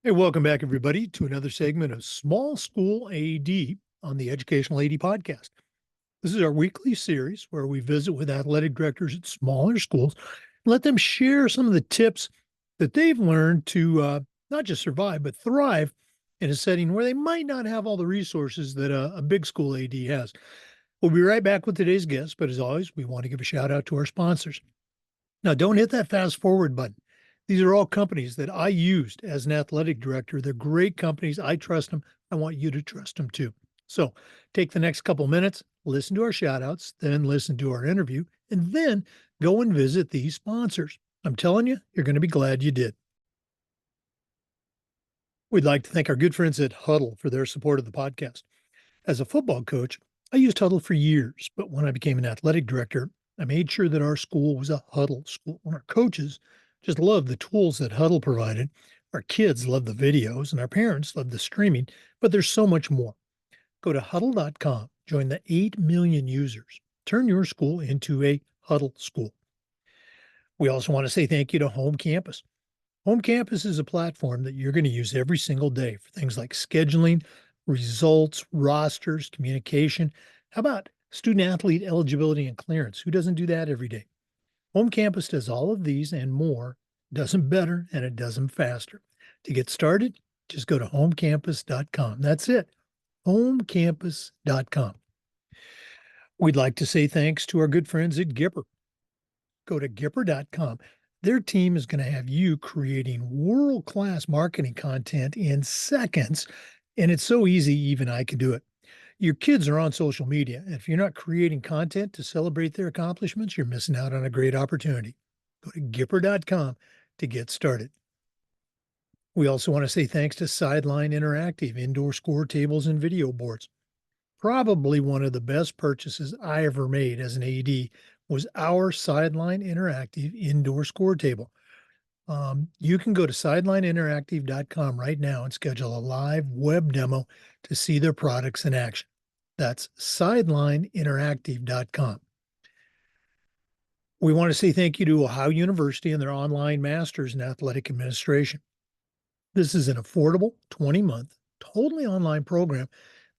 Hey, welcome back, everybody, to another segment of Small School AD on the Educational AD Podcast. This is our weekly series where we visit with athletic directors at smaller schools and let them share some of the tips that they've learned to not just survive, but thrive in a setting where they might not have all the resources that a big school AD has. We'll be right back with today's guest, but as always, we want to give a shout out to our sponsors. Now, don't hit that fast forward button. These are all companies that I used as an athletic director. They're great companies. I trust them. I want you to trust them too. So take the next couple minutes, listen to our shout outs, then listen to our interview, and then go and visit these sponsors. I'm telling you, you're going to be glad you did. We'd like to thank our good friends at Huddle for their support of the podcast. As a football coach, I used Huddle for years, but when I became an athletic director, I made sure that our school was a Huddle school. And our coaches just loved the tools that Huddle provided. Our kids loved the videos, and our parents loved the streaming, but there's so much more. Go to huddle.com, join the 8 million users. Turn your school into a Huddle school. We also want to say thank you to Home Campus. Home Campus is a platform that you're going to use every single day for things like scheduling, results, rosters, communication. How about student athlete eligibility and clearance? Who doesn't do that every day? Home Campus does all of these and more, does them better, and it does them faster. To get started, just go to homecampus.com. That's it, homecampus.com. We'd like to say thanks to our good friends at Gipper. Go to Gipper.com. Their team is going to have you creating world-class marketing content in seconds, and it's so easy, even I can do it. Your kids are on social media. If you're not creating content to celebrate their accomplishments, you're missing out on a great opportunity. Go to Gipper.com to get started. We also want to say thanks to Sideline Interactive indoor score tables and video boards. Probably one of the best purchases I ever made as an AD was our Sideline Interactive indoor score table. You can go to sidelineinteractive.com right now and schedule a live web demo to see their products in action. That's sidelineinteractive.com. We want to say thank you to Ohio University and their online masters in athletic administration. This is an affordable 20-month, totally online program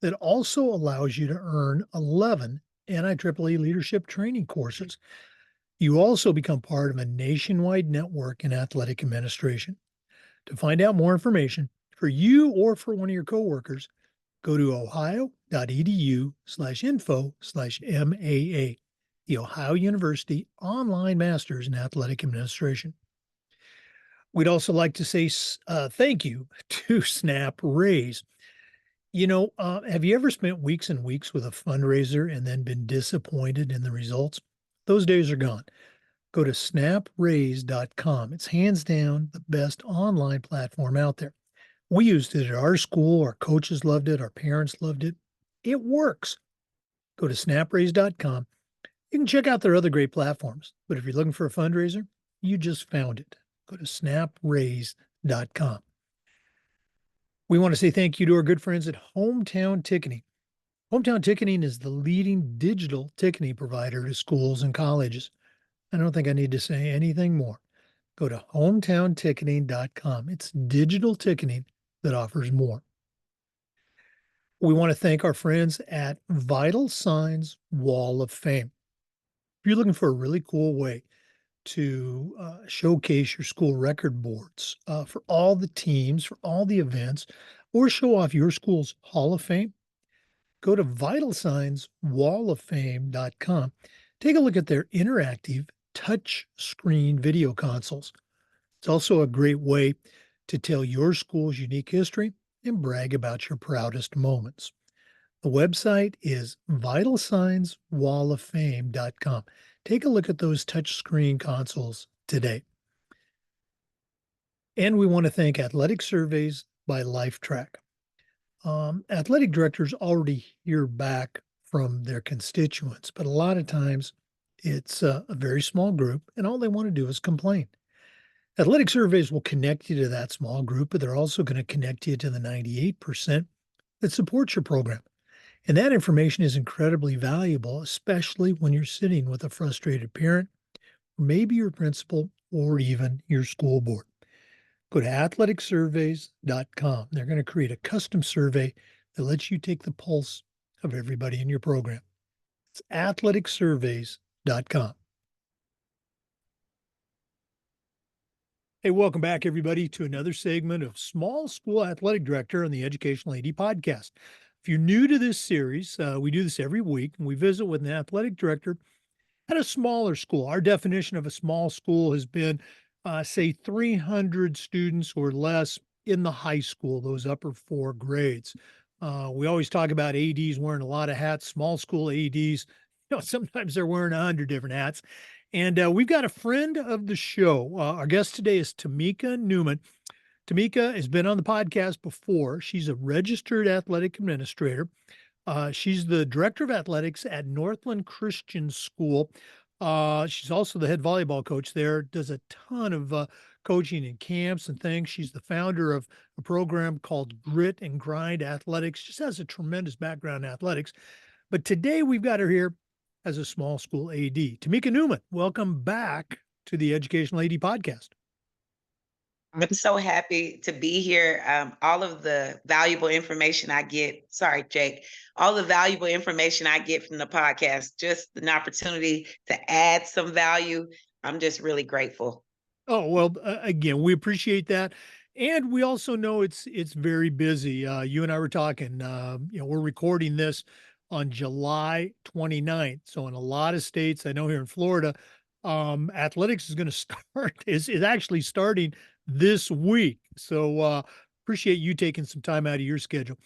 that also allows you to earn 11 NIAAA leadership training courses. You also become part of a nationwide network in athletic administration. To find out more information for you or for one of your coworkers, go to ohio.edu/info/MAA, the Ohio University Online Masters in Athletic Administration. We'd also like to say thank you to Snap Raise. Have you ever spent weeks and weeks with a fundraiser and then been disappointed in the results? Those days are gone. Go to snapraise.com. It's hands down the best online platform out there. We used it at our school. Our coaches loved it. Our parents loved it. It works. Go to snapraise.com. You can check out their other great platforms, but if you're looking for a fundraiser, you just found it. Go to snapraise.com. We want to say thank you to our good friends at Hometown Ticketing. Hometown Ticketing is the leading digital ticketing provider to schools and colleges. I don't think I need to say anything more. Go to hometownticketing.com. It's digital ticketing that offers more. We want to thank our friends at Vital Signs Wall of Fame. If you're looking for a really cool way to showcase your school record boards for all the teams, for all the events, or show off your school's Hall of Fame, go to vitalsignswalloffame.com. Take a look at their interactive touch screen video consoles. It's also a great way to tell your school's unique history and brag about your proudest moments. The website is vitalsignswalloffame.com. Take a look at those touchscreen consoles today. And we want to thank Athletic Surveys by LifeTrack. Athletic directors already hear back from their constituents, but a lot of times it's a very small group, and all they want to do is complain. Athletic Surveys will connect you to that small group, but they're also going to connect you to the 98% that supports your program. And that information is incredibly valuable, especially when you're sitting with a frustrated parent, maybe your principal, or even your school board. Go to athleticsurveys.com. They're going to create a custom survey that lets you take the pulse of everybody in your program. It's athleticsurveys.com. Hey, welcome back, everybody, to another segment of Small School Athletic Director on the Educational AD Podcast. If you're new to this series, we do this every week, and we visit with an athletic director at a smaller school. Our definition of a small school has been, say, 300 students or less in the high school, those upper 4 grades. We always talk about ADs wearing a lot of hats. Small school ADs, sometimes they're wearing 100 different hats. And we've got a friend of the show. Our guest today is Tamika Newman. Tamika has been on the podcast before. She's a registered athletic administrator. She's the director of athletics at Northland Christian School. She's also the head volleyball coach there, does a ton of coaching and camps and things. She's the founder of a program called Grit and Grind Athletics. Just has a tremendous background in athletics. But today we've got her here as a small school AD. Tamika Newman, welcome back to the Educational AD Podcast. I'm so happy to be here. All of the valuable information I get, sorry, Jake, all the valuable information I get from the podcast, just an opportunity to add some value. I'm just really grateful. Oh, well, again, we appreciate that. And we also know it's very busy. You and I were talking, we're recording this on July 29th. So in a lot of states, I know here in Florida, athletics is going to start, is actually starting this week. So appreciate you taking some time out of your schedule.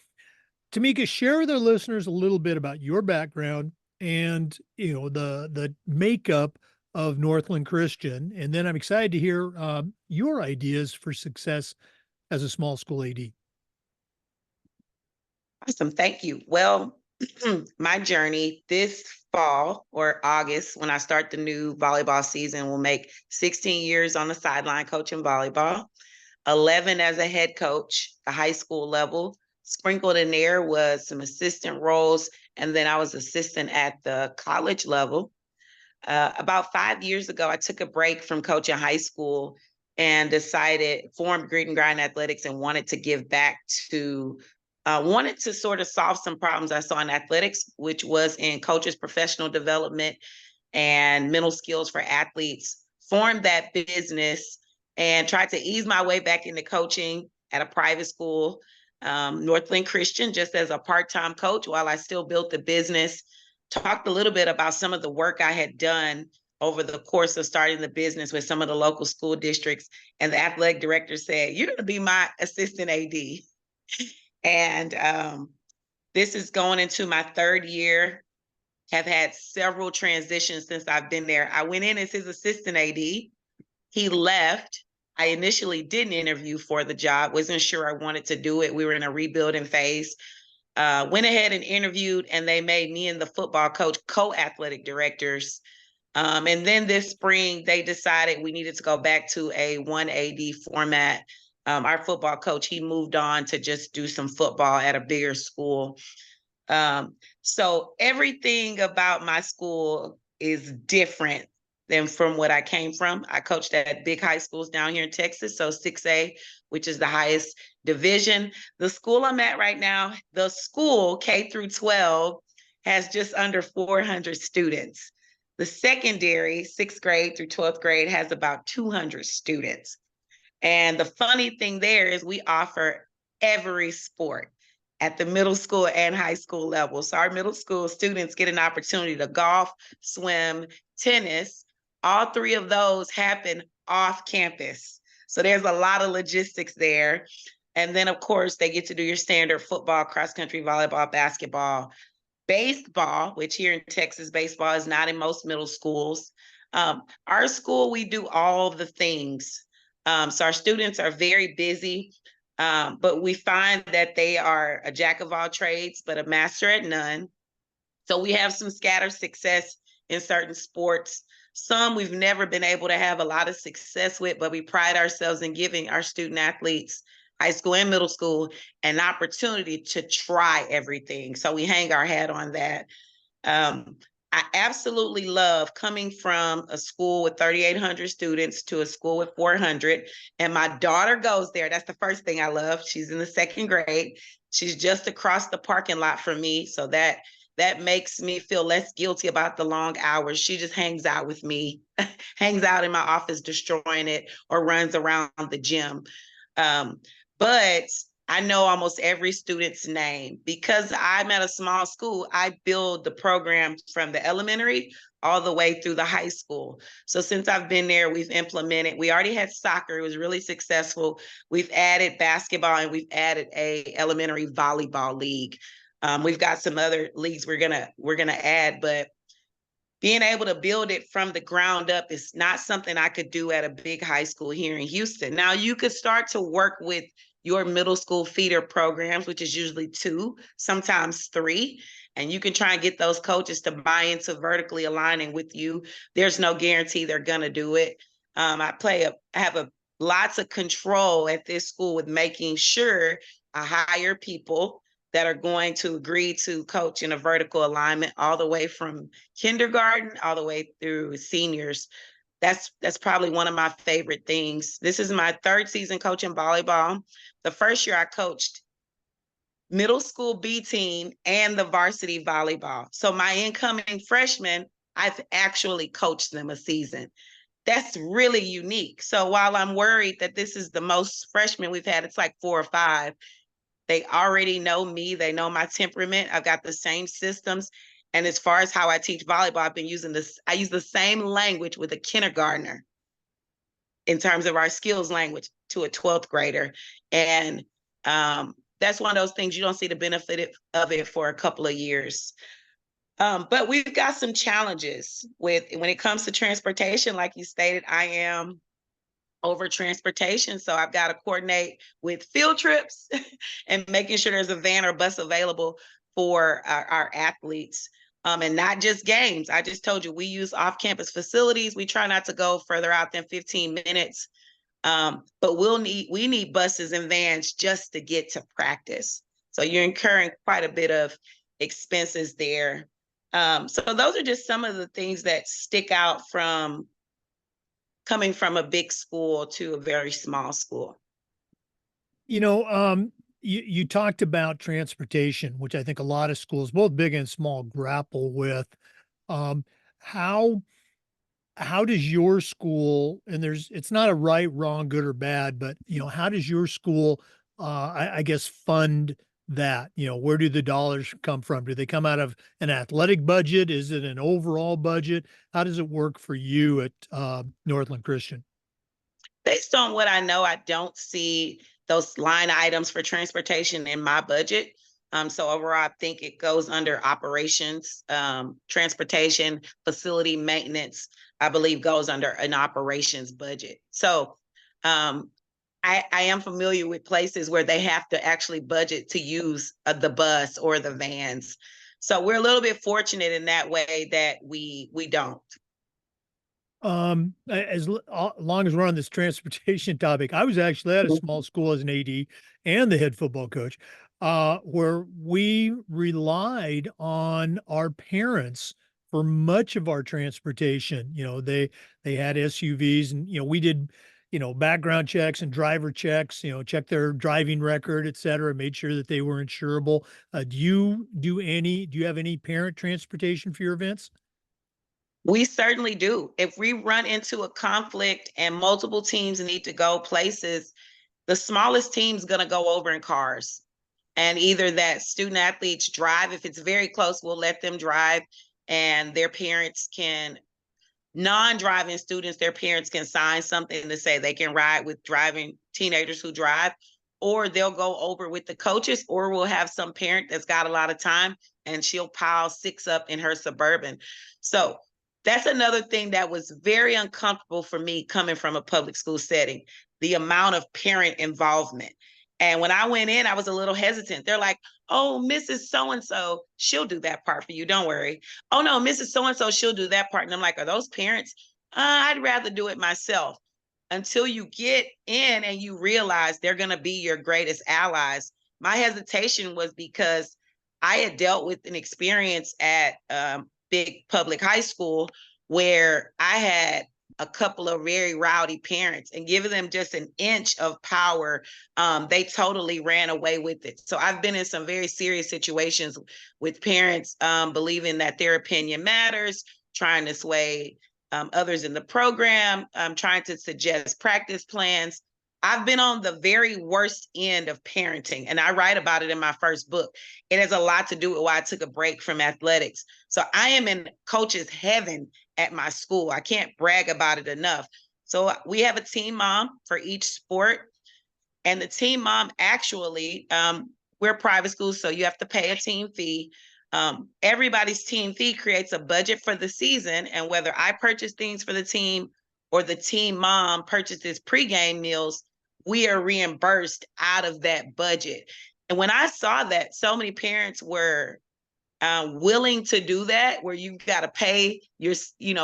Tamika, share with our listeners a little bit about your background and, the makeup of Northland Christian. And then I'm excited to hear your ideas for success as a small school AD. Awesome. Thank you. Well, my journey this fall or August, when I start the new volleyball season, will make 16 years on the sideline coaching volleyball, 11 as a head coach, a high school level. Sprinkled in there was some assistant roles, and then I was assistant at the college level. About 5 years ago, I took a break from coaching high school and formed Grit and Grind Athletics and wanted to give back to wanted to sort of solve some problems I saw in athletics, which was in coaches' professional development and mental skills for athletes. Formed that business and tried to ease my way back into coaching at a private school, Northland Christian, just as a part-time coach while I still built the business. Talked a little bit about some of the work I had done over the course of starting the business with some of the local school districts. And the athletic director said, "You're going to be my assistant AD." And this is going into my 3rd year. Have had several transitions since I've been there. I went in as his assistant AD. He left. I initially didn't interview for the job, wasn't sure I wanted to do it. We were in a rebuilding phase. Went ahead and interviewed, and they made me and the football coach co-athletic directors. And then this spring, they decided we needed to go back to a 1 AD format. Our football coach, he moved on to just do some football at a bigger school. So everything about my school is different than from what I came from. I coached at big high schools down here in Texas, so 6A, which is the highest division. The school I'm at right now, the school K through 12 has just under 400 students. The secondary, 6th grade through 12th grade, has about 200 students. And the funny thing there is we offer every sport at the middle school and high school level. So our middle school students get an opportunity to golf, swim, tennis. All 3 of those happen off campus. So there's a lot of logistics there. And then, of course, they get to do your standard football, cross country, volleyball, basketball, baseball, which here in Texas, baseball is not in most middle schools. Our school, we do all the things. So our students are very busy, but we find that they are a jack of all trades, but a master at none. So we have some scattered success in certain sports. Some we've never been able to have a lot of success with, but we pride ourselves in giving our student athletes, high school and middle school, an opportunity to try everything. So we hang our hat on that. I absolutely love coming from a school with 3,800 students to a school with 400. And my daughter goes there. That's the first thing I love. She's in the second grade. She's just across the parking lot from me. So that makes me feel less guilty about the long hours. She just hangs out with me, hangs out in my office, destroying it, or runs around the gym. But I know almost every student's name because I'm at a small school. I build the program from the elementary all the way through the high school. So since I've been there, we've implemented, we already had soccer. It was really successful. We've added basketball and we've added a elementary volleyball league. We've got some other leagues we're gonna add, but being able to build it from the ground up is not something I could do at a big high school here in Houston. Now you could start to work with your middle school feeder programs, which is usually 2, sometimes 3, and you can try and get those coaches to buy into vertically aligning with you. There's no guarantee they're gonna do it. I have lots of control at this school with making sure I hire people that are going to agree to coach in a vertical alignment all the way from kindergarten all the way through seniors. That's probably one of my favorite things. This is my 3rd season coaching volleyball. The first year I coached middle school B team and the varsity volleyball. So my incoming freshmen, I've actually coached them a season. That's really unique. So while I'm worried that this is the most freshmen we've had, it's like 4 or 5. They already know me. They know my temperament. I've got the same systems. And as far as how I teach volleyball, I've been using this. I use the same language with a kindergartner in terms of our skills language to a 12th grader. And that's one of those things you don't see the benefit of it for a couple of years. But we've got some challenges with when it comes to transportation. Like you stated, I am over transportation. So I've got to coordinate with field trips and making sure there's a van or bus available for our athletes. And not just games. I just told you we use off-campus facilities. We try not to go further out than 15 minutes. But we need buses and vans just to get to practice. So you're incurring quite a bit of expenses there. So those are just some of the things that stick out from coming from a big school to a very small school. You know, you talked about transportation, which I think a lot of schools, both big and small, grapple with. Um, how how does your school, and it's not a right, wrong, good or bad, but how does your school, I guess, fund that? Where do the dollars come from? Do they come out of an athletic budget? Is it an overall budget? How does it work for you at Northland Christian? Based on what I know, I don't see those line items for transportation in my budget. So overall, I think it goes under operations, transportation, facility maintenance, I believe goes under an operations budget. So I am familiar with places where they have to actually budget to use the bus or the vans. So we're a little bit fortunate in that way that we don't. Long as we're on this transportation topic, I was actually at a small school as an AD and the head football coach, where we relied on our parents for much of our transportation. They had SUVs, and we did background checks and driver checks. Check their driving record, et cetera. Made sure that they were insurable. Do you have any parent transportation for your events? We certainly do. If we run into a conflict and multiple teams need to go places, the smallest team's going to go over in cars. And either that student athletes drive, if it's very close, we'll let them drive, and their parents can, non-driving students, their parents can sign something to say they can ride with driving teenagers who drive, or they'll go over with the coaches, or we'll have some parent that's got a lot of time and she'll pile 6 up in her Suburban. So that's another thing that was very uncomfortable for me coming from a public school setting, the amount of parent involvement. And when I went in, I was a little hesitant. They're like, oh, Mrs. So-and-so, she'll do that part for you. Don't worry. Oh, no, Mrs. So-and-so, she'll do that part. And I'm like, are those parents? I'd rather do it myself. Until you get in and you realize they're going to be your greatest allies. My hesitation was because I had dealt with an experience at big public high school where I had a couple of very rowdy parents, and giving them just an inch of power, they totally ran away with it. So I've been in some very serious situations with parents believing that their opinion matters, trying to sway others in the program, trying to suggest practice plans. I've been on the very worst end of parenting, and I write about it in my first book. It has a lot to do with why I took a break from athletics. So I am in coach's heaven at my school. I can't brag about it enough. So we have a team mom for each sport. And the team mom actually, we're private schools, so you have to pay a team fee. Everybody's team fee creates a budget for the season. And whether I purchase things for the team or the team mom purchases pregame meals, we are reimbursed out of that budget. And when I saw that so many parents were willing to do that, where you've got to pay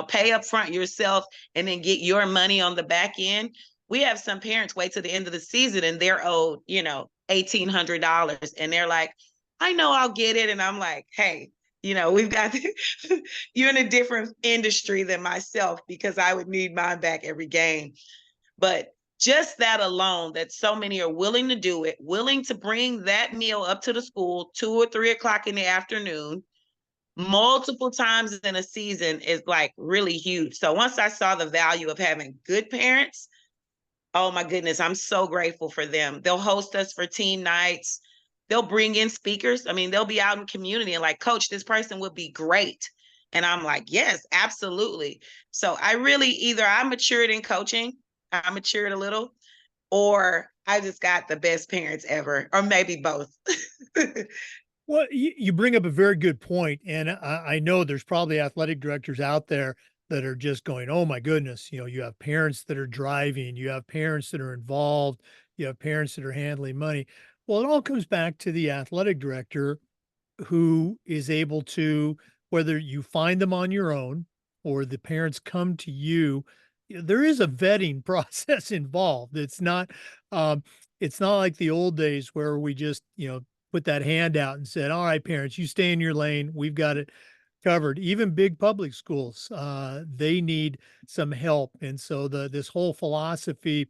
pay up front yourself and then get your money on the back end. We have some parents wait till the end of the season and they're owed, $1,800. And they're like, I know I'll get it. And I'm like, hey, we've got, you're in a different industry than myself, because I would need mine back every game. But just that alone, that so many are willing to do it, willing to bring that meal up to the school 2 or 3 o'clock in the afternoon, multiple times in a season, is like really huge. So once I saw the value of having good parents, oh my goodness, I'm so grateful for them. They'll host us for team nights. They'll bring in speakers. I mean, they'll be out in community and like, coach, this person would be great. And I'm like, yes, absolutely. So I matured in coaching, I matured a little, or I just got the best parents ever, or maybe both. Well, you bring up a very good point, and I know there's probably athletic directors out there that are just going, "Oh my goodness!" You have parents that are driving, you have parents that are involved, you have parents that are handling money. Well, it all comes back to the athletic director who is able to, whether you find them on your own or the parents come to you, there is a vetting process involved. Um, it's not like the old days where we just, put that hand out and said, all right, parents, you stay in your lane. We've got it covered. Even big public schools, they need some help. And so this whole philosophy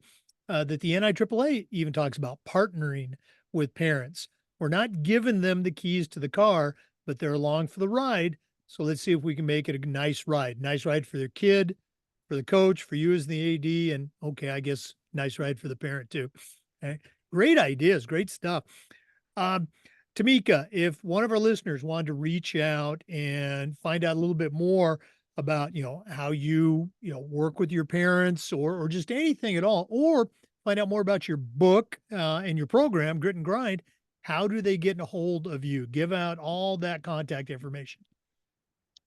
that the NIAAA even talks about, partnering with parents. We're not giving them the keys to the car, but they're along for the ride. So let's see if we can make it a nice ride for their kid, for the coach, for you as the AD, and okay, I guess nice ride for the parent too. Okay. Great ideas, great stuff. Um, Tamika, if one of our listeners wanted to reach out and find out a little bit more about, how work with your parents, or just anything at all, or find out more about your book and your program, Grit and Grind, how do they get a hold of you? Give out all that contact information.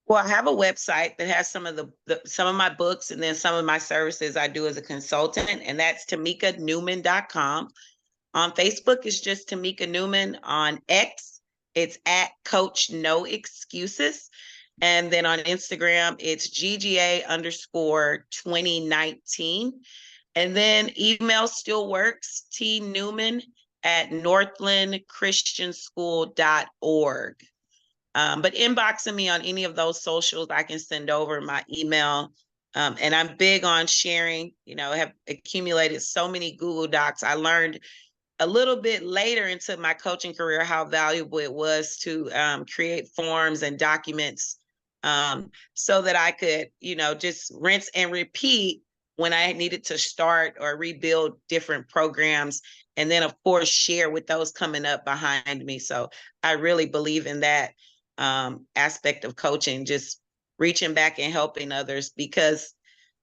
Well, I have a website that has some of some of my books and then some of my services I do as a consultant, and that's tamikanewman.com. On Facebook, it's just Tamika Newman. On X, it's at Coach No Excuses. And then on Instagram, it's GGA_2019. And then email still works, tnewman at northlandchristianschool.org. But inboxing me on any of those socials, I can send over my email. And I'm big on sharing, have accumulated so many Google Docs. I learned a little bit later into my coaching career how valuable it was to create forms and documents, so that I could, just rinse and repeat when I needed to start or rebuild different programs. And then, of course, share with those coming up behind me. So I really believe in that aspect of coaching, just reaching back and helping others, because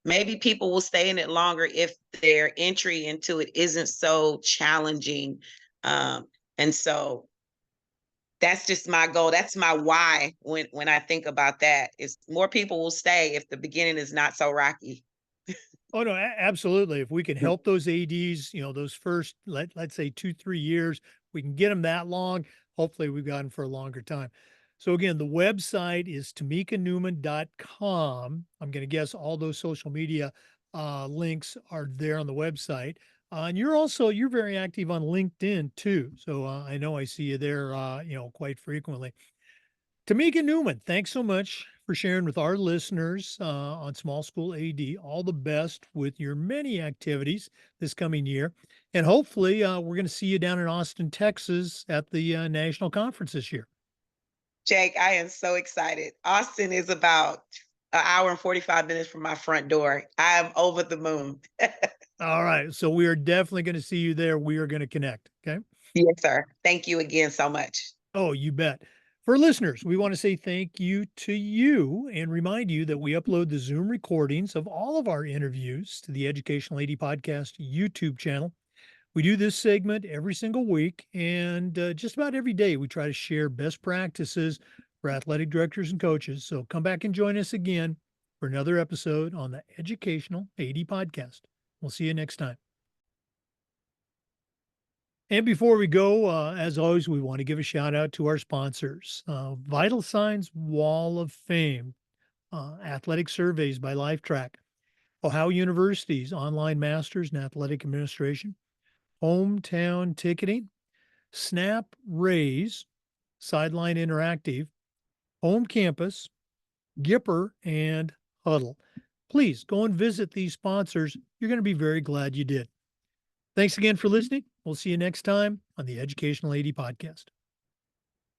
maybe people will stay in it longer if their entry into it isn't so challenging. And so that's just my goal. That's my why when I think about that, is more people will stay if the beginning is not so rocky. Oh no, absolutely. If we can help those ADs, those first, let's say 2, 3 years, we can get them that long. Hopefully we've got them for a longer time. So again, the website is tamikanewman.com. I'm going to guess all those social media links are there on the website. And you're very active on LinkedIn too. So I know I see you there, quite frequently. Tamika Newman, thanks so much for sharing with our listeners on Small School AD. All the best with your many activities this coming year. And hopefully, we're going to see you down in Austin, Texas at the national conference this year. Jake, I am so excited. Austin is about an hour and 45 minutes from my front door. I am over the moon. All right. So we are definitely going to see you there. We are going to connect. Okay. Yes, sir. Thank you again so much. Oh, you bet. For listeners, we want to say thank you to you and remind you that we upload the Zoom recordings of all of our interviews to the Educational AD Podcast YouTube channel. We do this segment every single week, and just about every day we try to share best practices for athletic directors and coaches. So come back and join us again for another episode on the Educational AD Podcast. We'll see you next time. And before we go, as always, we want to give a shout out to our sponsors, Vital Signs Wall of Fame, Athletic Surveys by LifeTrack, Ohio University's Online Masters in Athletic Administration, Hometown Ticketing, Snap Raise, Sideline Interactive, Home Campus, Gipper, and Huddle. Please go and visit these sponsors. You're going to be very glad you did. Thanks again for listening. We'll see you next time on the Educational AD Podcast.